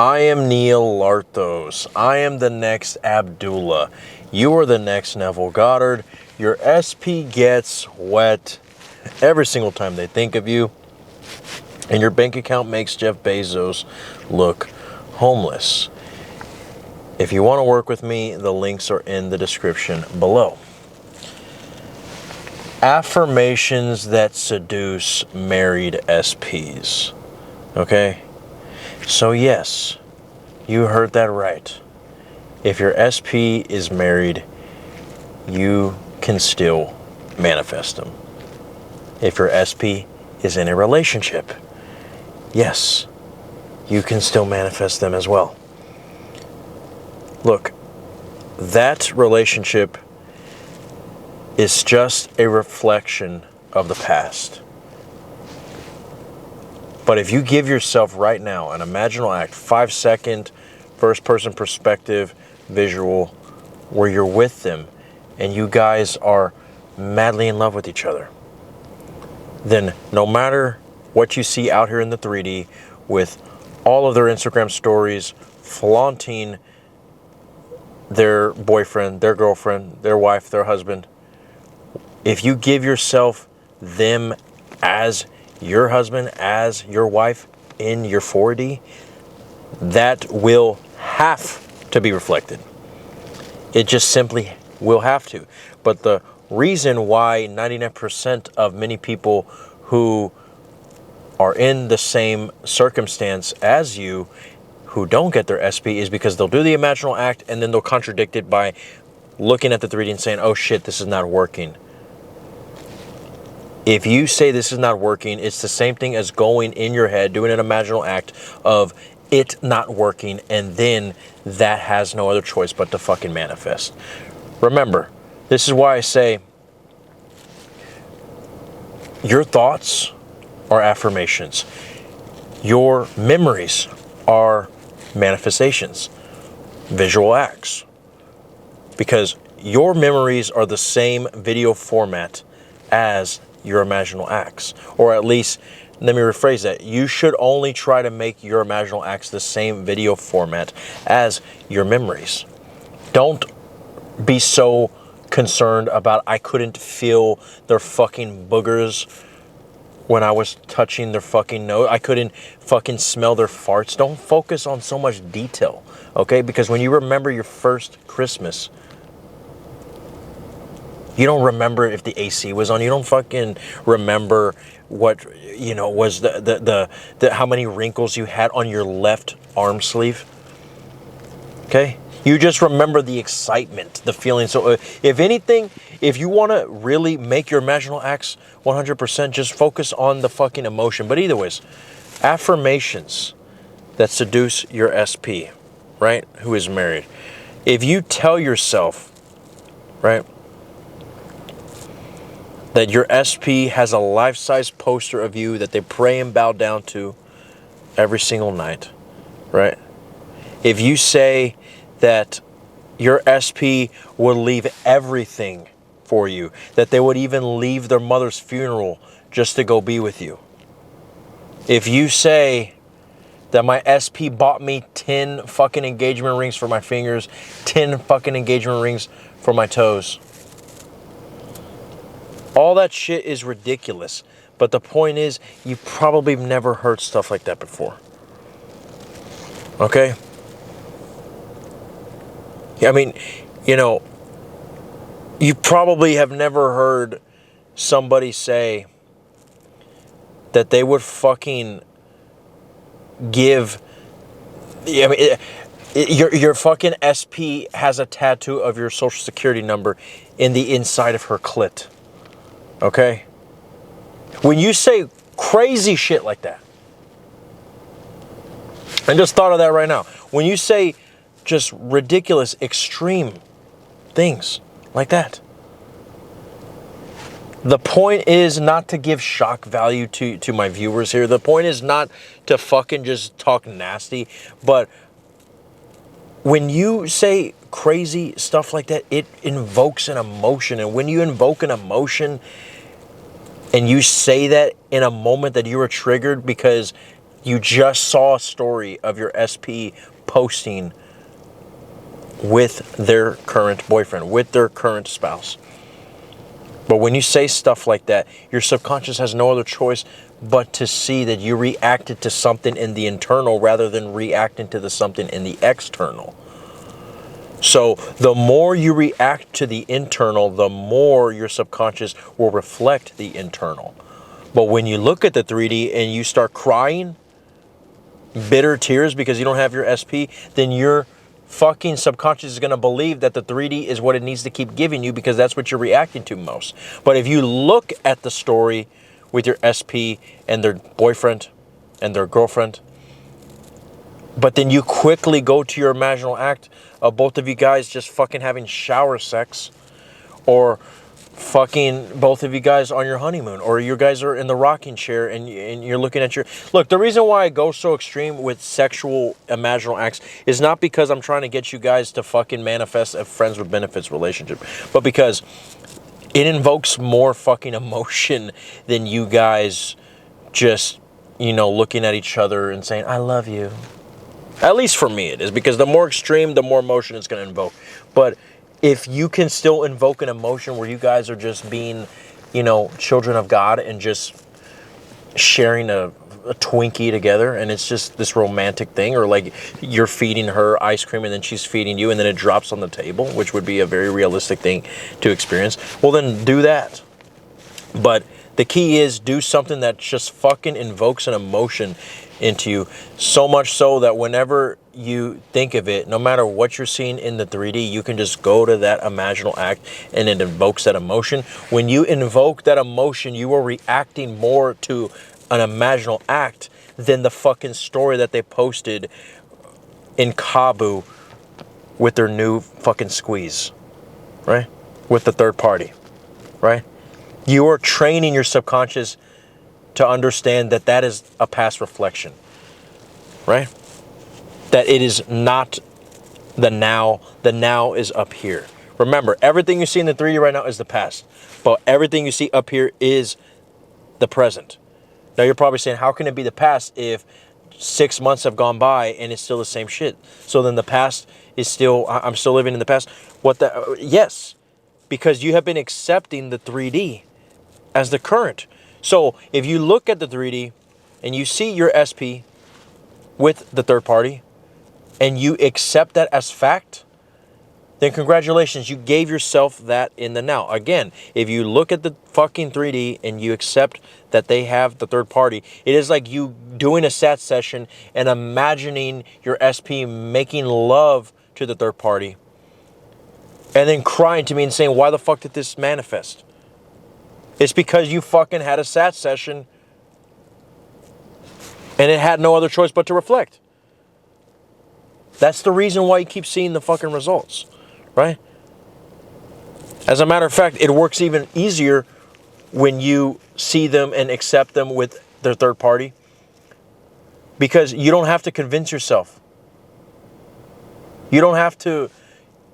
I am Neil Larthos. I am the next Abdullah. You are the next Neville Goddard. Your SP gets wet every single time they think of you. And your bank account makes Jeff Bezos look homeless. If you want to work with me, the links are in the description below. Affirmations that seduce married SPs. Okay? So yes, you heard that right. If your SP is married, you can still manifest them. If your SP is in a relationship, yes, you can still manifest them as well. Look, that relationship is just a reflection of the past. But if you give yourself right now an imaginal act, 5-second, first-person perspective, visual, where you're with them and you guys are madly in love with each other, then no matter what you see out here in the 3D with all of their Instagram stories flaunting their boyfriend, their girlfriend, their wife, their husband, if you give yourself them as your husband, as your wife in your 4D, that will have to be reflected. It just simply will have to. But the reason why 99% of many people who are in the same circumstance as you who don't get their SP is because they'll do the imaginal act and then they'll contradict it by looking at the 3D and saying, oh shit, this is not working. If you say this is not working, it's the same thing as going in your head, doing an imaginal act of it not working, and then that has no other choice but to fucking manifest. Remember, this is why I say your thoughts are affirmations. Your memories are manifestations, visual acts. Because your memories are the same video format as your imaginal acts. Or at least, let me rephrase that. You should only try to make your imaginal acts the same video format as your memories. Don't be so concerned about I couldn't feel their fucking boogers when I was touching their fucking nose. I couldn't fucking smell their farts. Don't focus on so much detail, okay? Because when you remember your first Christmas, you don't remember if the AC was on. You don't fucking remember what, you know, was the how many wrinkles you had on your left arm sleeve. Okay? You just remember the excitement, the feeling. So if anything, if you want to really make your imaginal acts 100%, just focus on the fucking emotion. But either ways, affirmations that seduce your SP, right, who is married. If you tell yourself, right, that your SP has a life-size poster of you that they pray and bow down to every single night, right? If you say that your SP will leave everything for you, that they would even leave their mother's funeral just to go be with you. If you say that my SP bought me 10 fucking engagement rings for my fingers, 10 fucking engagement rings for my toes, all that shit is ridiculous. But the point is, you probably never heard stuff like that before. Okay? I mean, you know, you probably have never heard somebody say that they would fucking give... I mean, your fucking SP has a tattoo of your social security number in the inside of her clit. Okay? When you say crazy shit like that, I just thought of that right now. When you say just ridiculous, extreme things like that, the point is not to give shock value to my viewers here. The point is not to fucking just talk nasty, but when you say crazy stuff like that, it invokes an emotion. And when you invoke an emotion and you say that in a moment that you were triggered because You just saw a story of your SP posting with their current boyfriend, with their current spouse. But when you say stuff like that, your subconscious has no other choice but to see that you reacted to something in the internal rather than reacting to the something in the external. So the more you react to the internal, the more your subconscious will reflect the internal. But when you look at the 3D and you start crying bitter tears because you don't have your SP, then your fucking subconscious is going to believe that the 3D is what it needs to keep giving you because that's what you're reacting to most. But if you look at the story with your SP and their boyfriend and their girlfriend, but then you quickly go to your imaginal act of both of you guys just fucking having shower sex, or fucking both of you guys on your honeymoon, or you guys are in the rocking chair and you're looking at your... Look, the reason why I go so extreme with sexual imaginal acts is not because I'm trying to get you guys to fucking manifest a friends with benefits relationship, but because it invokes more fucking emotion than you guys just, you know, looking at each other and saying, I love you. At least for me it is, because the more extreme, the more emotion it's going to invoke. But if you can still invoke an emotion where you guys are just being, you know, children of God and just sharing a Twinkie together, and it's just this romantic thing, or like you're feeding her ice cream and then she's feeding you and then it drops on the table, which would be a very realistic thing to experience, well then do that. But the key is do something that just fucking invokes an emotion into you, so much so that whenever you think of it, no matter what you're seeing in the 3D, you can just go to that imaginal act and it invokes that emotion. When you invoke that emotion, you are reacting more to an imaginal act than the fucking story that they posted in Cabo with their new fucking squeeze, right? With the third party, right? You are training your subconscious to understand that that is a past reflection, right? That it is not the now. The now is up here. Remember, everything you see in the 3D right now is the past, but everything you see up here is the present. Now you're probably saying, how can it be the past if 6 months have gone by and it's still the same shit? So then the past is still, I'm still living in the past. Yes, because you have been accepting the 3D as the current. So if you look at the 3D and you see your SP with the third party and you accept that as fact, then congratulations, you gave yourself that in the now. Again, if you look at the fucking 3D and you accept that they have the third party, it is like you doing a sat session and imagining your SP making love to the third party and then crying to me and saying, why the fuck did this manifest? It's because you fucking had a sat session and it had no other choice but to reflect. That's the reason why you keep seeing the fucking results, right? As a matter of fact, it works even easier when you see them and accept them with their third party, because you don't have to convince yourself. You don't have to.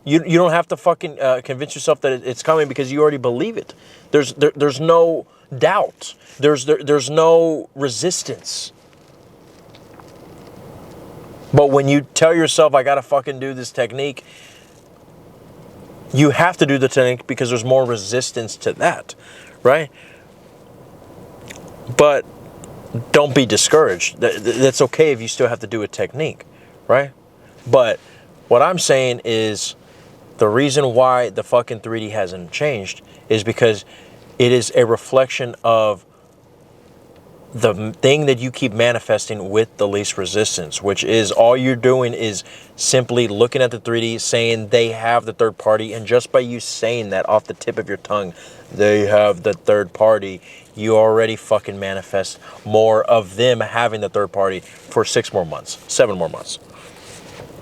You don't have to fucking convince yourself that it's coming, because you already believe it. There's no doubt. There's no resistance. But when you tell yourself, I gotta fucking do this technique, you have to do the technique because there's more resistance to that, right? But don't be discouraged. That's okay if you still have to do a technique, right? But what I'm saying is, the reason why the fucking 3D hasn't changed is because it is a reflection of the thing that you keep manifesting with the least resistance, which is all you're doing is simply looking at the 3D, saying they have the third party, and just by you saying that off the tip of your tongue, they have the third party, you already fucking manifest more of them having the third party for 6 more months, 7 more months.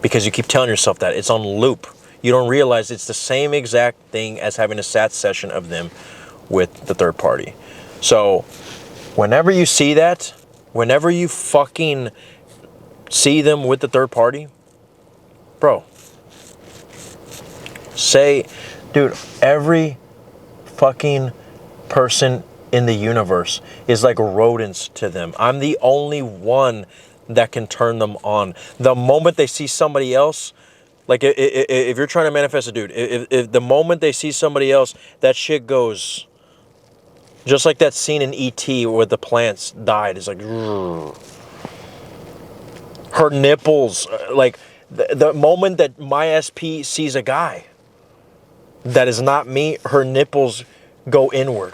Because you keep telling yourself that. It's on loop. You don't realize it's the same exact thing as having a sat session of them with the third party. So whenever you see that, whenever you fucking see them with the third party, bro, say, dude, every fucking person in the universe is like rodents to them. I'm the only one that can turn them on. The moment they see somebody else, like if you're trying to manifest a dude, if the moment they see somebody else, that shit goes, just like that scene in E.T. where the plants died. It's like, her nipples, like the moment that my SP sees a guy that is not me, her nipples go inward.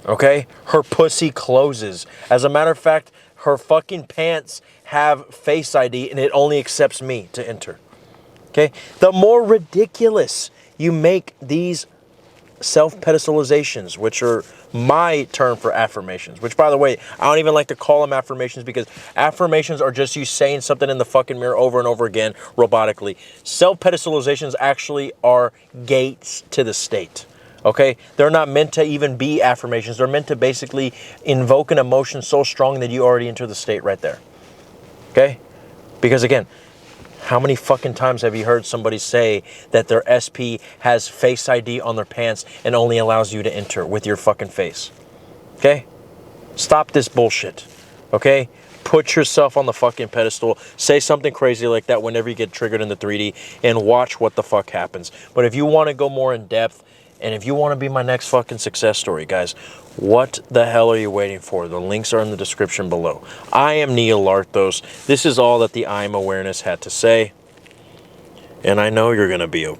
Okay? Her pussy closes. As a matter of fact, her fucking pants have Face ID and it only accepts me to enter. Okay? The more ridiculous you make these self-pedestalizations, which are my term for affirmations, which, by the way, I don't even like to call them affirmations, because affirmations are just you saying something in the fucking mirror over and over again robotically. Self-pedestalizations actually are gates to the state. Okay? They're not meant to even be affirmations. They're meant to basically invoke an emotion so strong that you already enter the state right there. Okay? Because again, how many fucking times have you heard somebody say that their SP has Face ID on their pants and only allows you to enter with your fucking face? Okay? Stop this bullshit. Okay? Put yourself on the fucking pedestal. Say something crazy like that whenever you get triggered in the 3D and watch what the fuck happens. But if you want to go more in depth, and if you want to be my next fucking success story, guys, what the hell are you waiting for? The links are in the description below. I am Neil Larthos. This is all that the I Am Awareness had to say. And I know you're going to be okay.